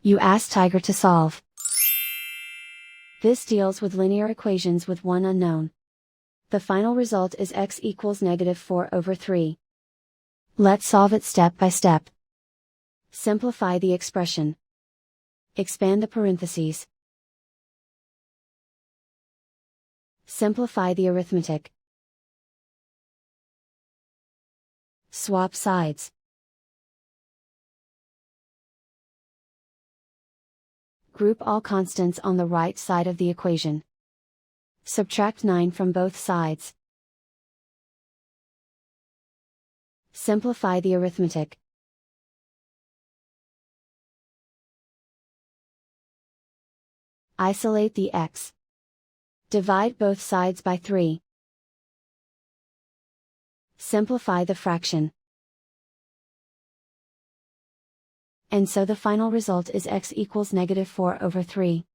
You ask Tiger to solve. This deals with linear equations with one unknown. The final result is x equals -4/3. Let's solve it step by step. Simplify the expression. Expand the parentheses. Simplify the arithmetic. Swap sides. Group all constants on the right side of the equation. Subtract 9 from both sides. Simplify the arithmetic. Isolate the x. Divide both sides by 3. Simplify the fraction. And so the final result is x equals -4/3.